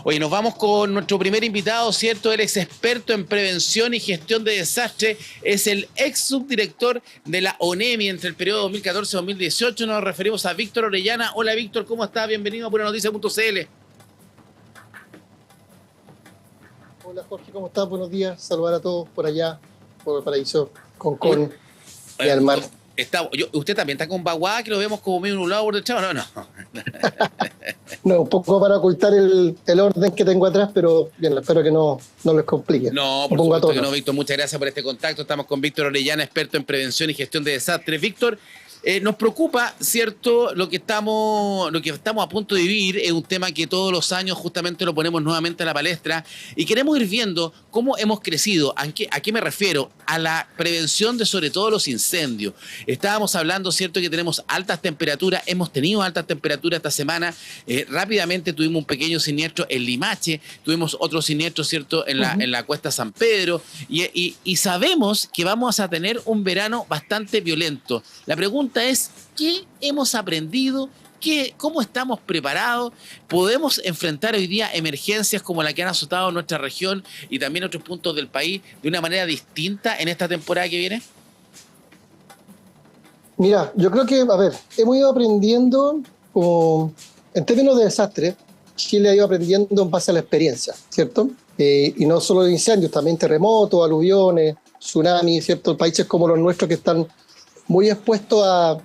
Oye, nos vamos con nuestro primer invitado, ¿cierto? Él es experto en prevención y gestión de desastre. Es el ex subdirector de la ONEMI entre el periodo 2014-2018. Nos referimos a Víctor Orellana. Hola, Víctor, ¿cómo estás? Bienvenido a buenanoticia.cl. Hola, Jorge, ¿cómo estás? Buenos días. Saludar a todos por allá, por el paraíso, con y al mar. ¿Usted también está con Baguá, que lo vemos como medio nublado por el chavo? No. No, un poco para ocultar el orden que tengo atrás, pero bien, espero que no les complique. No, por supuesto que no, Víctor. Muchas gracias por este contacto. Estamos con Víctor Orellana, experto en prevención y gestión de desastres. Víctor, nos preocupa, ¿cierto? Lo que estamos a punto de vivir es un tema que todos los años justamente lo ponemos nuevamente a la palestra y queremos ir viendo cómo hemos crecido. ¿A qué me refiero? A la prevención de sobre todo los incendios. Estábamos hablando, ¿cierto?, que tenemos altas temperaturas, hemos tenido altas temperaturas esta semana. Rápidamente tuvimos un pequeño siniestro en Limache, tuvimos otro siniestro, ¿cierto?, en la Cuesta San Pedro y sabemos que vamos a tener un verano bastante violento. La pregunta es, ¿qué hemos aprendido? ¿Cómo estamos preparados? ¿Podemos enfrentar hoy día emergencias como la que han azotado nuestra región y también otros puntos del país de una manera distinta en esta temporada que viene? Mira, yo creo que, hemos ido aprendiendo en términos de desastre. Chile ha ido aprendiendo en base a la experiencia, ¿cierto? Y no solo de incendios, también terremotos, aluviones, tsunamis, ¿cierto? Países como los nuestros que están muy expuestos a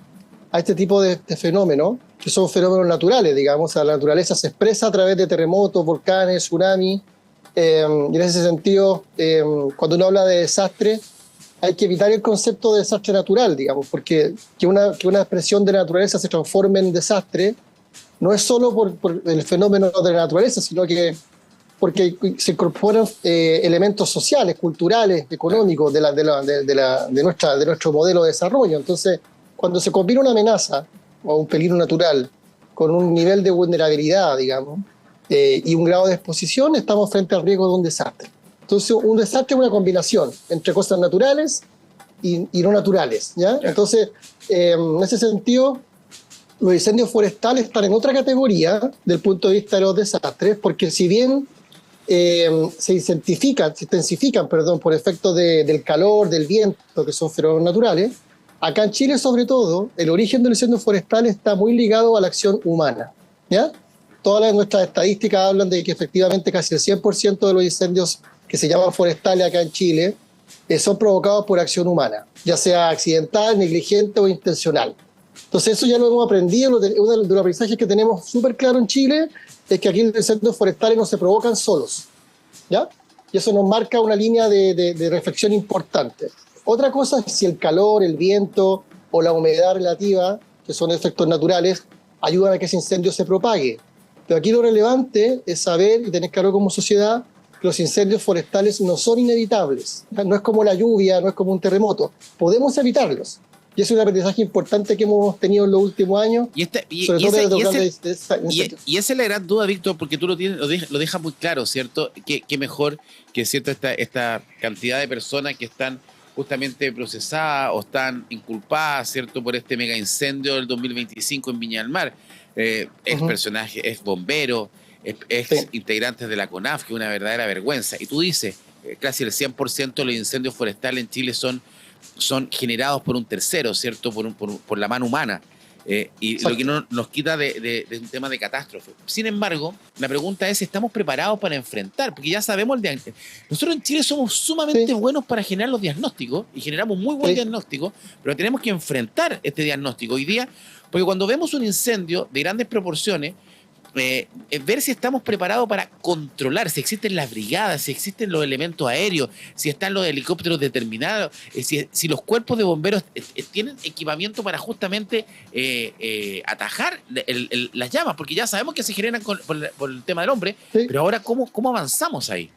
este tipo de fenómenos, que son fenómenos naturales, digamos. La naturaleza se expresa a través de terremotos, volcanes, tsunamis, y en ese sentido, cuando uno habla de desastre, hay que evitar el concepto de desastre natural, digamos, porque que una expresión de la naturaleza se transforme en desastre no es solo por el fenómeno de la naturaleza, sino que porque se incorporan elementos sociales, culturales, económicos de nuestro modelo de desarrollo. Entonces, cuando se combina una amenaza o un peligro natural con un nivel de vulnerabilidad, digamos, y un grado de exposición, estamos frente al riesgo de un desastre. Entonces, un desastre es una combinación entre cosas naturales y no naturales, ¿ya? Entonces, en ese sentido, los incendios forestales están en otra categoría del punto de vista de los desastres, porque si bien se intensifican por efecto del calor, del viento, que son fenómenos naturales, acá en Chile, sobre todo, el origen del incendio forestal está muy ligado a la acción humana, ¿ya? Todas nuestras estadísticas hablan de que efectivamente casi el 100% de los incendios que se llaman forestales acá en Chile son provocados por acción humana, ya sea accidental, negligente o intencional. Entonces eso ya lo hemos aprendido. Uno de los aprendizajes que tenemos súper claro en Chile es que aquí los incendios forestales no se provocan solos, ¿ya? Y eso nos marca una línea de reflexión importante. Otra cosa es si el calor, el viento o la humedad relativa, que son efectos naturales, ayudan a que ese incendio se propague. Pero aquí lo relevante es saber y tener claro como sociedad que los incendios forestales no son inevitables. No es como la lluvia, no es como un terremoto. Podemos evitarlos. Y es un aprendizaje importante que hemos tenido en los últimos años. Y esa es la gran duda, Víctor, porque tú lo dejas muy claro, ¿cierto? Que mejor que, ¿cierto?, esta cantidad de personas que están justamente procesadas o están inculpadas, ¿cierto?, por este mega incendio del 2025 en Viña del Mar. Personaje, es bombero, es integrantes de la CONAF, que es una verdadera vergüenza. Y tú dices, casi el 100% de los incendios forestales en Chile son generados por un tercero, ¿cierto?, por la mano humana. Y lo que no nos quita de un tema de catástrofe. Sin embargo, la pregunta es si estamos preparados para enfrentar, porque ya sabemos nosotros en Chile somos sumamente buenos para generar los diagnósticos y generamos muy buen diagnóstico, pero tenemos que enfrentar este diagnóstico hoy día, porque cuando vemos un incendio de grandes proporciones, ver si estamos preparados para controlar, si existen las brigadas, si existen los elementos aéreos, si están los helicópteros determinados, si los cuerpos de bomberos tienen equipamiento para justamente atajar las llamas, porque ya sabemos que se generan por el tema del hombre, pero ahora ¿cómo avanzamos ahí?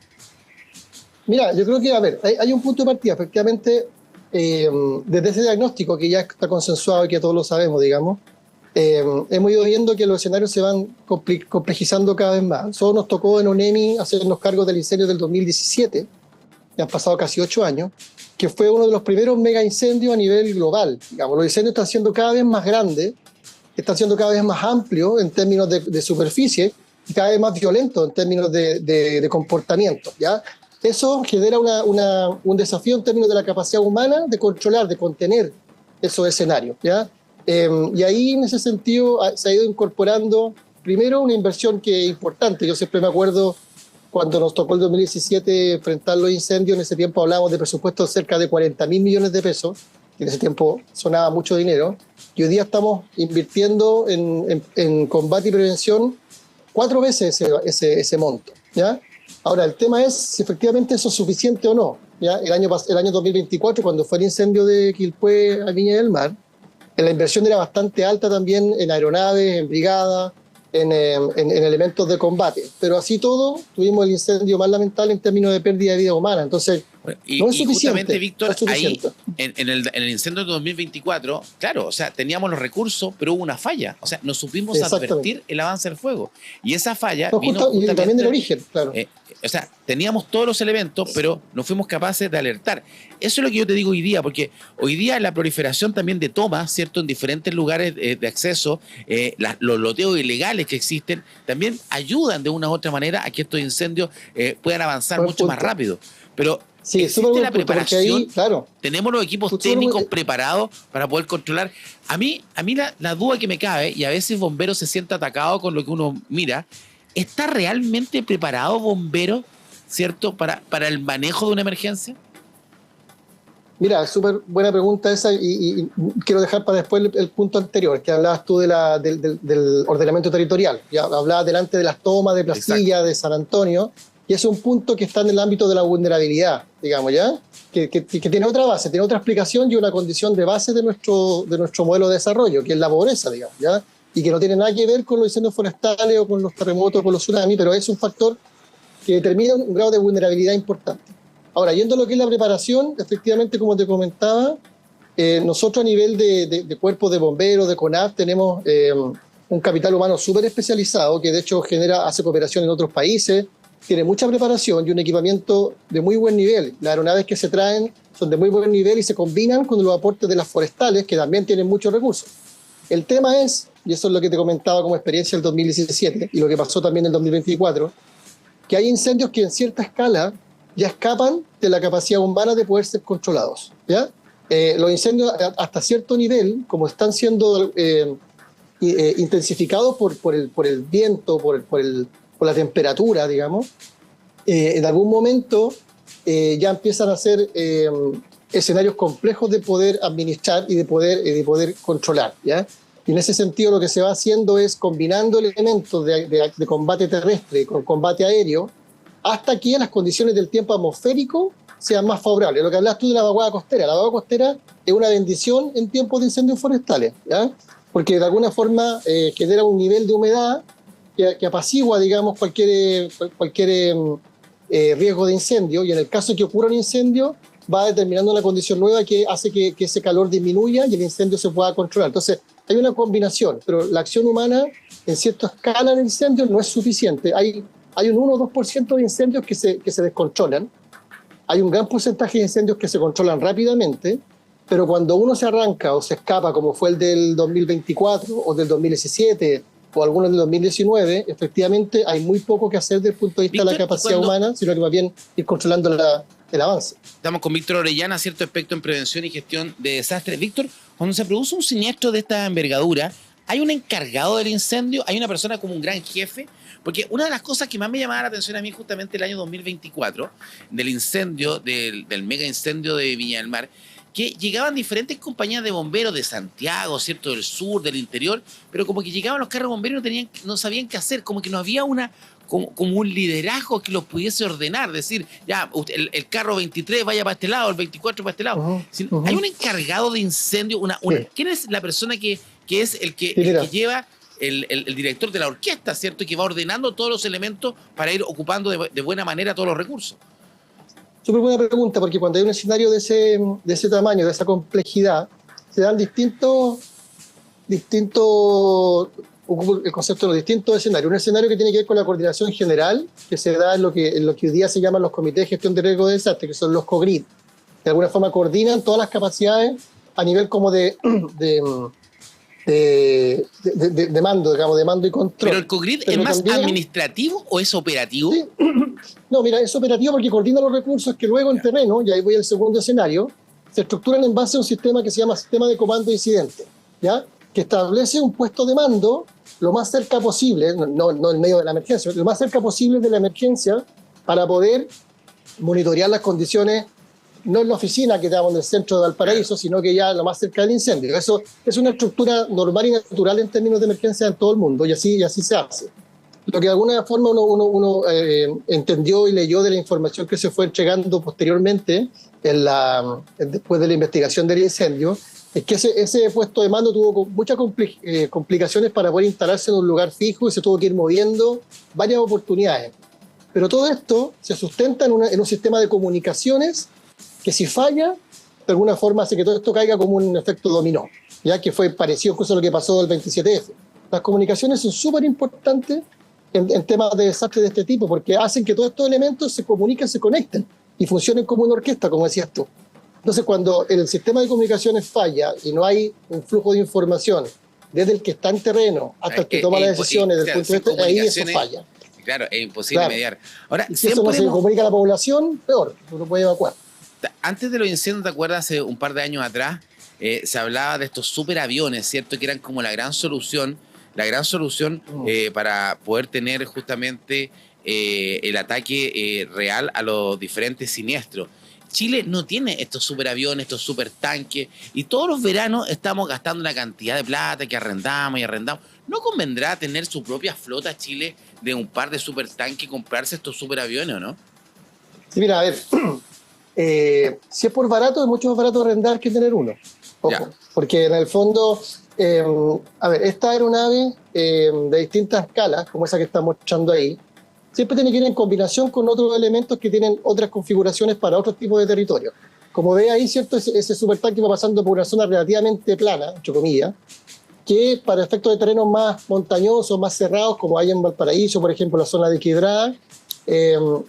Mira, yo creo que, hay un punto de partida, efectivamente, desde ese diagnóstico que ya está consensuado y que todos lo sabemos, digamos. Hemos ido viendo que los escenarios se van complejizando cada vez más. Solo nos tocó en ONEMI hacernos cargo del incendio del 2017, ya han pasado casi 8 años, que fue uno de los primeros mega incendios a nivel global. Digamos, los incendios están siendo cada vez más grandes, están siendo cada vez más amplios en términos de superficie, y cada vez más violentos en términos de comportamiento, ¿ya? Eso genera un desafío en términos de la capacidad humana de controlar, de contener esos escenarios, ¿ya? Y ahí, en ese sentido, se ha ido incorporando, primero, una inversión que es importante. Yo siempre me acuerdo cuando nos tocó el 2017 enfrentar los incendios, en ese tiempo hablábamos de presupuestos de cerca de 40.000 millones de pesos, que en ese tiempo sonaba mucho dinero, y hoy día estamos invirtiendo en combate y prevención 4 veces ese monto, ¿ya? Ahora, el tema es si efectivamente eso es suficiente o no, ¿ya? El año 2024, cuando fue el incendio de Quilpué a Viña del Mar, la inversión era bastante alta también en aeronaves, en brigadas, en elementos de combate. Pero así todo, tuvimos el incendio más lamentable en términos de pérdida de vida humana. Entonces, no es suficiente. Justamente, Víctor, no es suficiente. ahí, en el incendio de 2024, claro, o sea, teníamos los recursos, pero hubo una falla. O sea, no supimos advertir el avance del fuego. Y esa falla vino justamente, y también del origen, claro. O sea, teníamos todos los elementos, pero no fuimos capaces de alertar. Eso es lo que yo te digo hoy día, porque hoy día la proliferación también de tomas, ¿cierto?, en diferentes lugares de acceso, los loteos ilegales que existen, también ayudan de una u otra manera a que estos incendios puedan avanzar mucho más rápido. Pero sí, existe la preparación, ahí, claro, tenemos los equipos técnicos preparados para poder controlar. A mí la duda que me cabe, y a veces Bomberos se siente atacado con lo que uno mira, ¿está realmente preparado Bomberos, cierto, para el manejo de una emergencia? Mira, súper buena pregunta esa, y quiero dejar para después el punto anterior, que hablabas tú del ordenamiento territorial. Ya hablabas delante de las tomas de Placilla, de San Antonio, y es un punto que está en el ámbito de la vulnerabilidad, digamos, ¿ya? Que tiene otra base, tiene otra explicación y una condición de base de nuestro modelo de desarrollo, que es la pobreza, digamos, ¿ya? Y que no tiene nada que ver con los incendios forestales o con los terremotos o con los tsunamis, pero es un factor que determina un grado de vulnerabilidad importante. Ahora, yendo a lo que es la preparación, efectivamente, como te comentaba, nosotros a nivel de cuerpos de bomberos, de CONAF, tenemos un capital humano súper especializado que de hecho hace cooperación en otros países, tiene mucha preparación y un equipamiento de muy buen nivel. Las aeronaves que se traen son de muy buen nivel y se combinan con los aportes de las forestales, que también tienen muchos recursos. El tema es, y eso es lo que te comentaba como experiencia del 2017 y lo que pasó también en el 2024, que hay incendios que en cierta escala ya escapan de la capacidad humana de poder ser controlados, ¿ya? Los incendios hasta cierto nivel, como están siendo intensificados por el viento, por la temperatura, digamos, en algún momento ya empiezan a ser escenarios complejos de poder administrar y de poder controlar, ¿ya? Y en ese sentido lo que se va haciendo es combinando elementos de combate terrestre con combate aéreo hasta que las condiciones del tiempo atmosférico sean más favorables. Lo que hablas tú de la vaguada costera. La vaguada costera es una bendición en tiempos de incendios forestales, ¿ya? Porque de alguna forma genera un nivel de humedad que apacigua, digamos, cualquier riesgo de incendio, y en el caso que ocurra un incendio va determinando una condición nueva que hace que ese calor disminuya y el incendio se pueda controlar. Entonces, hay una combinación, pero la acción humana en cierta escala de incendios no es suficiente. Hay un 1 o 2% de incendios que se descontrolan. Hay un gran porcentaje de incendios que se controlan rápidamente, pero cuando uno se arranca o se escapa, como fue el del 2024 o del 2017 o algunos del 2019, efectivamente hay muy poco que hacer desde el punto de vista de la capacidad humana, sino que más bien ir controlando el avance. Estamos con Víctor Orellana, cierto, experto en prevención y gestión de desastres. Víctor, cuando se produce un siniestro de esta envergadura, ¿hay un encargado del incendio? ¿Hay una persona como un gran jefe? Porque una de las cosas que más me llamaba la atención a mí justamente el año 2024, del incendio, del mega incendio de Viña del Mar, que llegaban diferentes compañías de bomberos de Santiago, ¿cierto?, del sur, del interior, pero como que llegaban los carros bomberos y no sabían qué hacer, como que no había como un liderazgo que los pudiese ordenar, decir, ya, el carro 23 vaya para este lado, el 24 para este lado. Hay un encargado de incendio, Sí. ¿Quién es la persona que es el que lleva el director de la orquesta, ¿cierto?, y que va ordenando todos los elementos para ir ocupando de buena manera todos los recursos? Súper buena pregunta, porque cuando hay un escenario de ese tamaño, de esa complejidad, se dan distintos ocupo el concepto de los distintos escenarios. Un escenario que tiene que ver con la coordinación general, que se da en lo que hoy día se llaman los comités de gestión de riesgo de desastre, que son los COGRID. De alguna forma coordinan todas las capacidades a nivel como de de mando, digamos, de mando y control. ¿Pero el COGRID es Pero más también, administrativo o es operativo? sí, no, mira, es operativo porque coordina los recursos que luego en terreno, y ahí voy al segundo escenario, se estructuran en base a un sistema que se llama sistema de comando de incidente, ¿ya? Que establece un puesto de mando lo más cerca posible, no en medio de la emergencia, lo más cerca posible de la emergencia para poder monitorear las condiciones, no en la oficina que estamos en el centro de Valparaíso, sino que ya lo más cerca del incendio. Eso es una estructura normal y natural en términos de emergencia en todo el mundo, y así se hace. Lo que de alguna forma uno entendió y leyó de la información que se fue entregando posteriormente después de la investigación del incendio, es que ese puesto de mando tuvo muchas complicaciones para poder instalarse en un lugar fijo y se tuvo que ir moviendo varias oportunidades. Pero todo esto se sustenta en un sistema de comunicaciones que si falla, de alguna forma hace que todo esto caiga como un efecto dominó, ya que fue parecido incluso a lo que pasó del 27F. Las comunicaciones son súper importantes en temas de desastre de este tipo, porque hacen que todos estos elementos se comuniquen, se conecten y funcionen como una orquesta, como decías tú. Entonces, cuando el sistema de comunicaciones falla y no hay un flujo de información desde el que está en terreno hasta el que toma las decisiones, desde el punto de vista, ahí eso falla. Claro, es imposible mediar. Ahora, y si eso no se comunica a la población, peor, uno puede evacuar. Antes de los incendios, ¿te acuerdas? Hace un par de años atrás, se hablaba de estos superaviones, ¿cierto? Que eran como la gran solución para poder tener justamente el ataque real a los diferentes siniestros. Chile no tiene estos superaviones, estos supertanques, y todos los veranos estamos gastando una cantidad de plata que arrendamos y arrendamos. ¿No convendrá tener su propia flota, Chile, de un par de supertanques y comprarse estos superaviones o no? Sí, mira, a ver, si es por barato, es mucho más barato arrendar que tener uno. Ojo, porque en el fondo, a ver, esta aeronave de distintas escalas, como esa que está mostrando ahí, siempre tiene que ir en combinación con otros elementos que tienen otras configuraciones para otros tipos de territorio. Como ve ahí, ¿cierto? Ese supertanque va pasando por una zona relativamente plana, entre comillas, que para efectos de terrenos más montañosos, más cerrados, como hay en Valparaíso, por ejemplo, la zona de Quebrada, no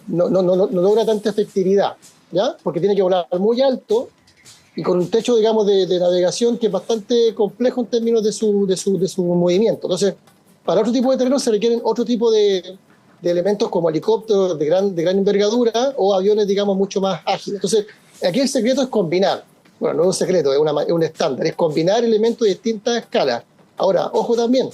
logra tanta efectividad, ¿ya? Porque tiene que volar muy alto y con un techo, digamos, de navegación que es bastante complejo en términos de su movimiento. Entonces, para otro tipo de terrenos se requieren otro tipo de elementos como helicópteros de gran envergadura o aviones, digamos, mucho más ágiles. Entonces, aquí el secreto es combinar. Bueno, no es un secreto, es un estándar. Es combinar elementos de distintas escalas. Ahora, ojo también,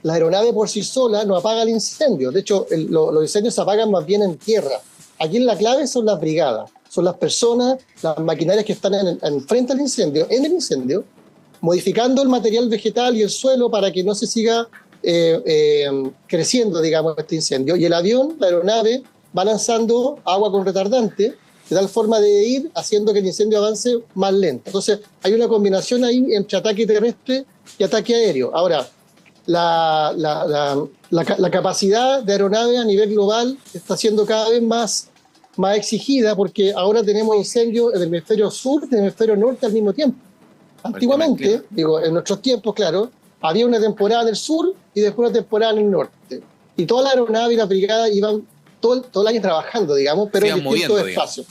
la aeronave por sí sola no apaga el incendio. De hecho, los incendios se apagan más bien en tierra. Aquí la clave son las brigadas. Son las personas, las maquinarias que están frente al incendio, en el incendio, modificando el material vegetal y el suelo para que no se siga creciendo, digamos, este incendio. Y el avión, la aeronave, va lanzando agua con retardante de tal forma de ir haciendo que el incendio avance más lento. Entonces, hay una combinación ahí entre ataque terrestre y ataque aéreo. Ahora, la capacidad de aeronave a nivel global está siendo cada vez más exigida porque ahora tenemos incendios en el hemisferio sur y en el hemisferio norte al mismo tiempo. Antiguamente, digo, en nuestros tiempos, claro, había una temporada en el sur y después una temporada en el norte. Y toda la aeronave y la brigada iban todo el año trabajando, digamos, pero en distintos espacios.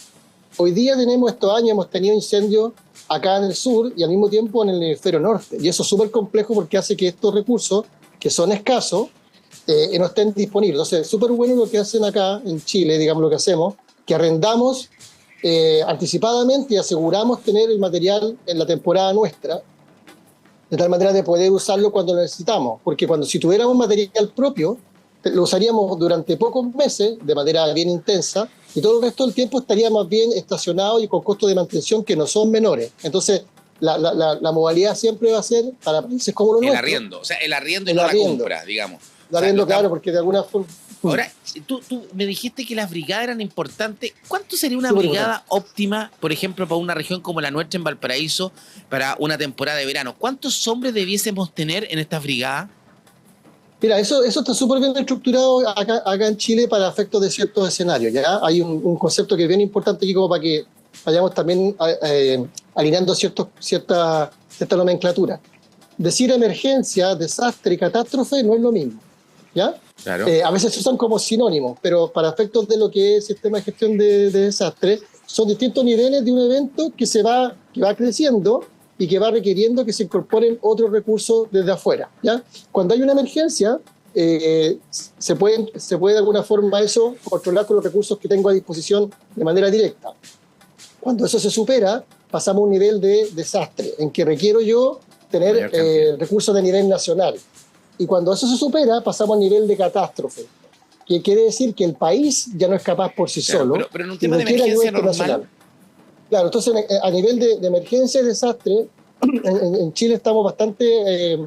Hoy día estos años hemos tenido incendios acá en el sur y al mismo tiempo en el hemisferio norte. Y eso es súper complejo porque hace que estos recursos, que son escasos, no estén disponibles. Entonces, es súper bueno lo que hacen acá en Chile, digamos lo que hacemos, que arrendamos anticipadamente y aseguramos tener el material en la temporada nuestra, de tal manera de poder usarlo cuando lo necesitamos. Porque si tuviéramos material propio, lo usaríamos durante pocos meses, de manera bien intensa, y todo el resto del tiempo estaría más bien estacionado y con costos de mantención que no son menores. Entonces, la modalidad siempre va a ser para países como los nuestros. El arriendo, o sea, el arriendo y no la compra, digamos. El arriendo, claro, porque de alguna forma... Ahora, tú me dijiste que las brigadas eran importantes. ¿Cuánto sería una brigada óptima, por ejemplo, para una región como la nuestra en Valparaíso, para una temporada de verano? ¿Cuántos hombres debiésemos tener en estas brigadas? Mira, eso está súper bien estructurado acá en Chile para efectos de ciertos escenarios. ¿Ya? Hay un concepto que es bien importante aquí como para que vayamos también alineando cierta nomenclatura. Decir emergencia, desastre y catástrofe no es lo mismo. ¿Ya? Claro. A veces se usan como sinónimos, pero para efectos de lo que es sistema de gestión de desastre, son distintos niveles de un evento que va creciendo y que va requiriendo que se incorporen otros recursos desde afuera, ¿ya? Cuando hay una emergencia, se puede de alguna forma eso controlar con los recursos que tengo a disposición de manera directa. Cuando eso se supera, pasamos a un nivel de desastre, en que requiero yo tener recursos de nivel nacional. Y cuando eso se supera, pasamos al nivel de catástrofe, que quiere decir que el país ya no es capaz por sí solo. Pero en un tema de emergencia normal. Claro, entonces a nivel de emergencia y desastre, en Chile estamos bastante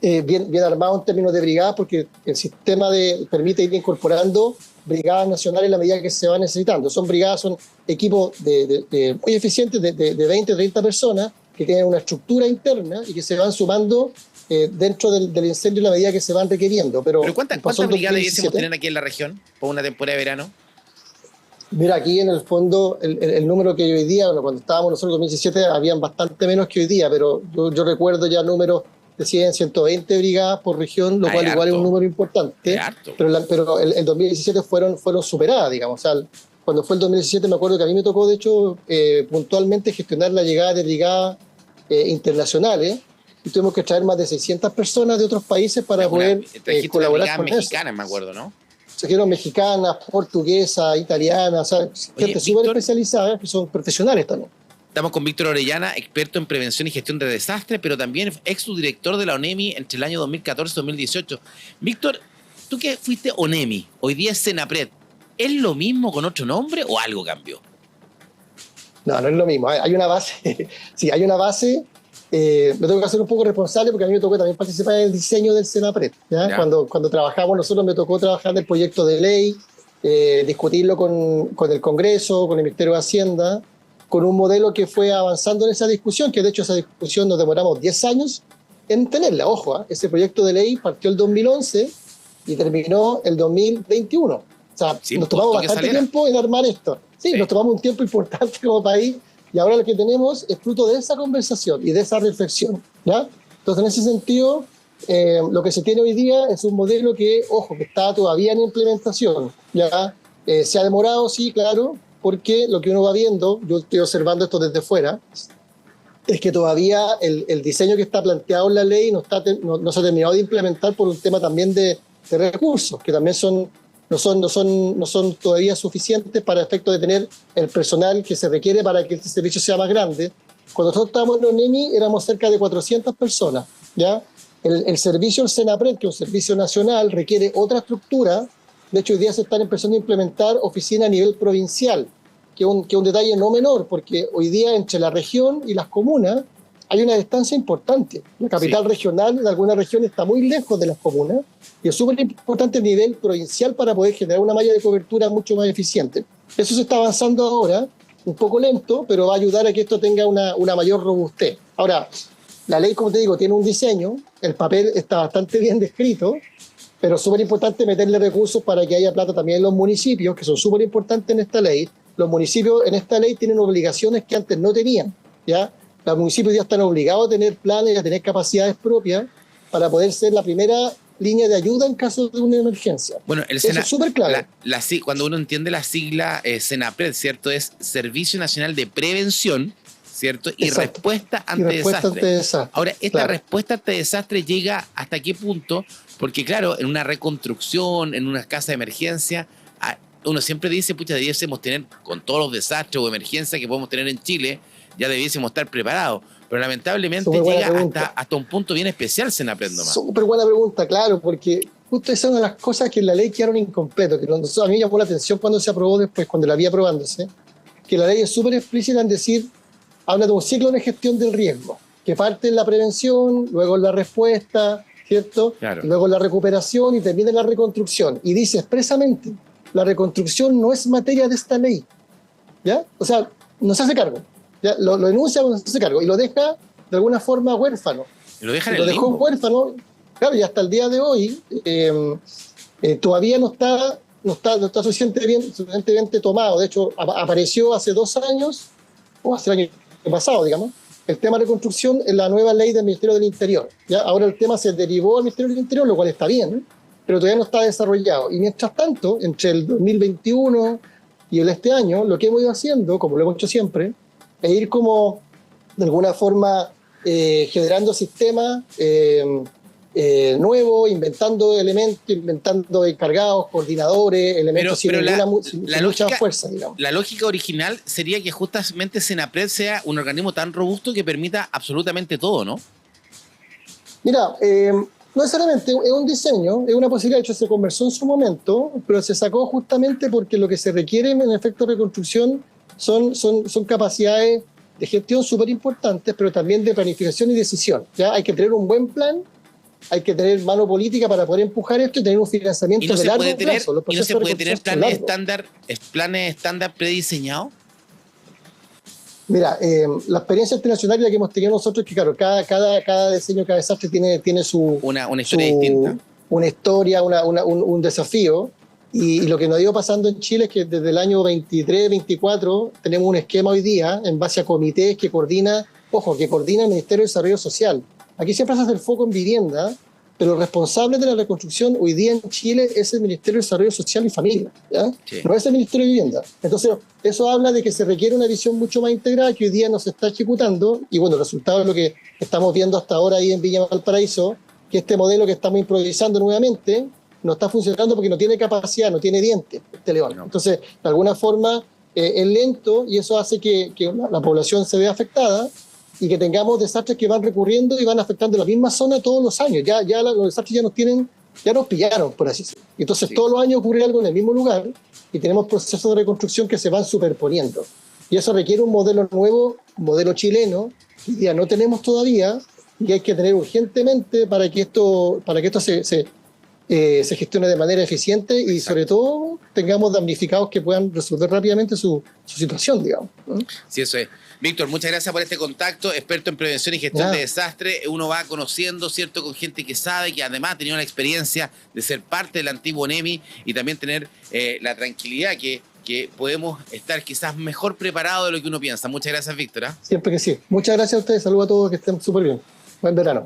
bien armados en términos de brigadas, porque el sistema permite ir incorporando brigadas nacionales en la medida que se va necesitando. Son brigadas, son equipos muy eficientes de 20 o 30 personas que tienen una estructura interna y que se van sumando dentro del incendio en la medida que se van requiriendo. ¿Pero cuántas brigadas debiésemos tener aquí en la región por una temporada de verano? Mira, aquí en el fondo el número que hoy día, bueno, cuando estábamos nosotros en 2017, habían bastante menos que hoy día, pero yo recuerdo ya números de 100, 120 brigadas por región, lo cual igual es un número importante, pero el 2017 fueron superadas, digamos. O sea, cuando fue el 2017 me acuerdo que a mí me tocó, de hecho, puntualmente gestionar la llegada de brigadas internacionales, y tuvimos que traer más de 600 personas de otros países para poder colaborar con mexicanas, me acuerdo, ¿no? Trajeron mexicanas, portuguesas, italianas, o sea, gente súper especializada, que son profesionales también. Estamos con Víctor Orellana, experto en prevención y gestión de desastres, pero también ex subdirector de la ONEMI entre el año 2014 y 2018. Víctor, tú que fuiste ONEMI, hoy día es Senapred, ¿es lo mismo con otro nombre o algo cambió? No es lo mismo. Hay una base, sí, hay una base. Me tengo que hacer un poco responsable porque a mí me tocó también participar en el diseño del Senapred, ¿ya? Cuando trabajamos nosotros, me tocó trabajar en el proyecto de ley, discutirlo con el Congreso, con el Ministerio de Hacienda, con un modelo que fue avanzando en esa discusión, que de hecho esa discusión nos demoramos 10 años en tenerla. Ojo, ese proyecto de ley partió el 2011 y terminó el 2021. O sea, sí, nos tomamos bastante tiempo en armar esto. Sí, nos tomamos un tiempo importante como país. Y ahora lo que tenemos es fruto de esa conversación y de esa reflexión, ¿ya? Entonces, en ese sentido, lo que se tiene hoy día es un modelo que, ojo, que está todavía en implementación, ¿ya? Se ha demorado, sí, claro, porque lo que uno va viendo, yo estoy observando esto desde fuera, es que todavía el diseño que está planteado en la ley no se ha terminado de implementar por un tema también de recursos, que también no son todavía suficientes para efecto de tener el personal que se requiere para que este servicio sea más grande. Cuando nosotros estábamos en ONEMI éramos cerca de 400 personas, ¿ya? El servicio, el Senapred, que es un servicio nacional, requiere otra estructura. De hecho, hoy día se están empezando a implementar oficinas a nivel provincial, que es un detalle no menor, porque hoy día entre la región y las comunas hay una distancia importante. La capital regional en algunas regiones está muy lejos de las comunas y es súper importante el nivel provincial para poder generar una malla de cobertura mucho más eficiente. Eso se está avanzando ahora, un poco lento, pero va a ayudar a que esto tenga una mayor robustez. Ahora, la ley, como te digo, tiene un diseño, el papel está bastante bien descrito, pero es súper importante meterle recursos para que haya plata también en los municipios, que son súper importantes en esta ley. Los municipios en esta ley tienen obligaciones que antes no tenían, ¿ya? Los municipios ya están obligados a tener planes y a tener capacidades propias para poder ser la primera línea de ayuda en caso de una emergencia. Bueno, eso es súper clave. Cuando uno entiende la sigla Senapred, ¿cierto? Es Servicio Nacional de Prevención, ¿cierto? Y respuesta ante desastre. Ahora, esta respuesta ante desastre llega hasta qué punto, porque claro, en una reconstrucción, en una casa de emergencia, uno siempre dice, pucha, debiésemos tener, con todos los desastres o emergencias que podemos tener en Chile, ya debiésemos estar preparados. Pero lamentablemente llega hasta un punto bien especial Senapred nomás. Súper buena pregunta, claro, porque justo esa es una de las cosas que en la ley quedaron incompletos, que a mí me llamó la atención cuando se aprobó después, cuando la vi aprobándose, que la ley es súper explícita en decir, habla de un ciclo de gestión del riesgo, que parte en la prevención, luego en la respuesta, ¿cierto? Claro. Luego en la recuperación y termina en la reconstrucción. Y dice expresamente, la reconstrucción no es materia de esta ley, ¿ya? O sea, no se hace cargo. ¿Ya? Lo enuncia cuando se hace cargo y lo deja de alguna forma huérfano. Y lo deja en el limbo. Lo dejó huérfano, claro, y hasta el día de hoy todavía no está suficientemente tomado. De hecho, apareció hace 2 años, o hace el año pasado, digamos, el tema de reconstrucción en la nueva ley del Ministerio del Interior. ¿Ya? Ahora el tema se derivó al Ministerio del Interior, lo cual está bien, pero todavía no está desarrollado. Y mientras tanto, entre el 2021 y este año, lo que hemos ido haciendo, como lo hemos hecho siempre, es ir como de alguna forma generando sistemas nuevos, inventando elementos, inventando encargados, coordinadores, elementos sin mucha fuerza, digamos. La lógica original sería que justamente Senapred sea un organismo tan robusto que permita absolutamente todo, ¿no? Mira, no necesariamente es un diseño, es una posibilidad. De hecho, se conversó en su momento, pero se sacó justamente porque lo que se requiere en efecto de reconstrucción son capacidades de gestión súper importantes, pero también de planificación y decisión. ¿Ya? Hay que tener un buen plan, hay que tener mano política para poder empujar esto y tener un financiamiento de largo plazo. ¿Y no se puede tener planes estándar prediseñados? Mira, la experiencia internacional que hemos tenido nosotros es que, claro, cada diseño, cada desastre tiene una historia distinta. Una historia, un desafío. Y lo que nos ha ido pasando en Chile es que desde el año 23, 24, tenemos un esquema hoy día en base a comités que coordina el Ministerio de Desarrollo Social. Aquí siempre se hace el foco en vivienda, pero el responsable de la reconstrucción hoy día en Chile es el Ministerio de Desarrollo Social y Familia, ¿ya? Sí. No es el Ministerio de Vivienda. Entonces, eso habla de que se requiere una visión mucho más integrada que hoy día no se está ejecutando, y bueno, el resultado es lo que estamos viendo hasta ahora ahí en Villa Valparaíso, que este modelo que estamos improvisando nuevamente no está funcionando porque no tiene capacidad, no tiene dientes, este león. No. Entonces, de alguna forma, es lento y eso hace que la población se vea afectada y que tengamos desastres que van recurriendo y van afectando la misma zona todos los años. Ya los desastres ya nos pillaron, por así decirlo. Entonces, sí, todos los años ocurre algo en el mismo lugar y tenemos procesos de reconstrucción que se van superponiendo. Y eso requiere un modelo nuevo, un modelo chileno, que ya no tenemos todavía y hay que tener urgentemente para que esto se gestione de manera eficiente y, exacto, sobre todo tengamos damnificados que puedan resolver rápidamente su situación, digamos. Sí, eso es. Víctor, muchas gracias por este contacto, experto en prevención y gestión de desastres. Uno va conociendo, ¿cierto?, con gente que sabe, que además ha tenido la experiencia de ser parte del antiguo NEMI y también tener la tranquilidad que podemos estar quizás mejor preparados de lo que uno piensa. Muchas gracias, Víctor. Siempre que sí. Muchas gracias a ustedes. Saludos a todos, que estén súper bien. Buen verano.